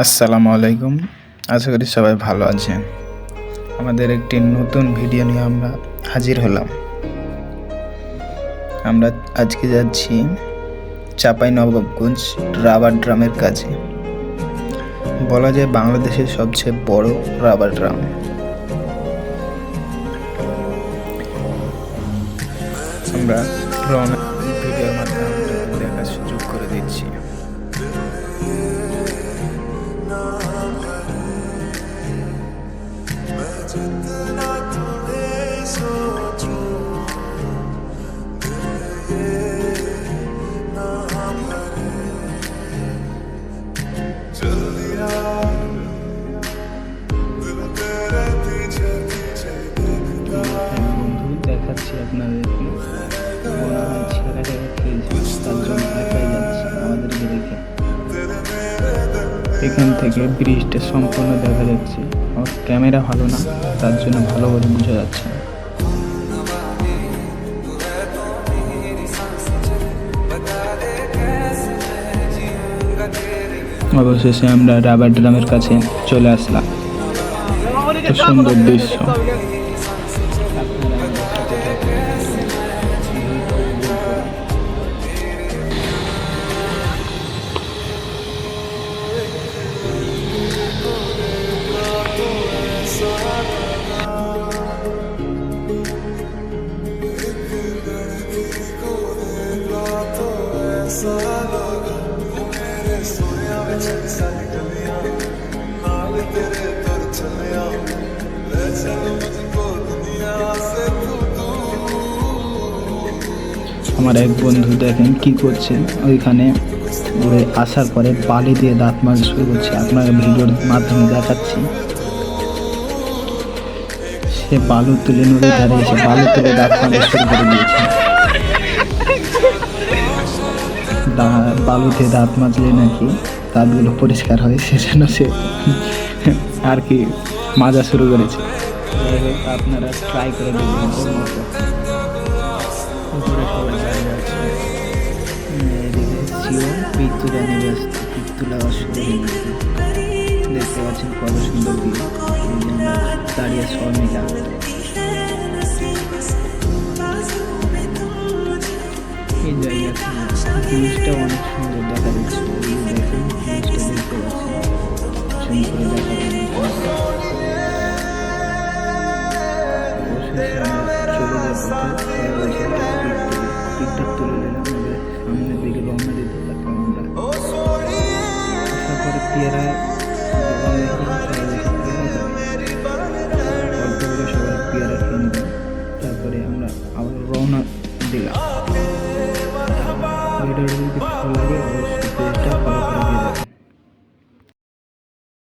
আসসালামু আলাইকুম। আশা করি সবাই ভালো আছেন। আমাদের একটি নতুন ভিডিও নিয়ে আমরা হাজির হলাম। আমরা আজকে যাচ্ছি চাঁপাইনবাবগঞ্জ রাবার ড্রামের কাছে। বলা যায় বাংলাদেশের সবচেয়ে বড় রাবার ড্রাম। আমরা রওনা ভিডিওর মাধ্যমে দেখার সুযোগ করে দিচ্ছি। দেখাচ্ছি আপনাদেরকে ছেলেরা খেয়েছে, তার জন্য একাই যাচ্ছে আমাদেরকে রেখে। এখান থেকে ব্রিজটা সম্পূর্ণ দেখা যাচ্ছে। আমার ক্যামেরা ভালো না, তার জন্য ভালো করে বোঝা যাচ্ছে না। অবশেষে আমরা রাবার ড্রামের কাছে চলে আসলাম। সুন্দর দৃশ্য। আমার এক বন্ধু দেখেন কি করছে, ওইখানে উড়ে আসার পরে বালি দিয়ে দাঁত মাজা শুরু করছে। আপনার ভিডিওর মাধ্যমে দেখাচ্ছি। সে বালু তুলে নদীর ধারে এসে বালু তুলে দাঁত মাজা শুরু করে দিয়েছে। বালুতে দাঁত মাজলে নাকি দাঁতগুলো পরিষ্কার হয়, সেজন্য সে আর কি মাজা শুরু করেছে। যাই হোক, আপনারা ট্রাই করে দেখবেন। ওর মতো উপরে সবাই দাঁড়িয়ে আছে। এদিকে সিও পিক তুলে নেবে, পিক তোলা শুরু হয়ে গেছে। দেখতে পাচ্ছেন কত সুন্দর ভিউ। দাঁড়িয়ে সব মিলা এই জায়গা জিনিসটা অনেক সুন্দর দেখা যাচ্ছে। দেখেন জিনিসটা দেখতে পাচ্ছেন করে দেখা চলে যাচ্ছে। পিকটা তুলে নিলাম, সামনের দিকে রওনা দিতে থাকলাম আমরা। তারপরে পেয়ারা সবাই পেয়ারা খেয়ে নিলাম। তারপরে আমরা আবার রওনা দিলাম। ভিডিওটা যদি ভালো লাগে অবশ্যই পেজটা ফলো করে দিয়ে দেবেন।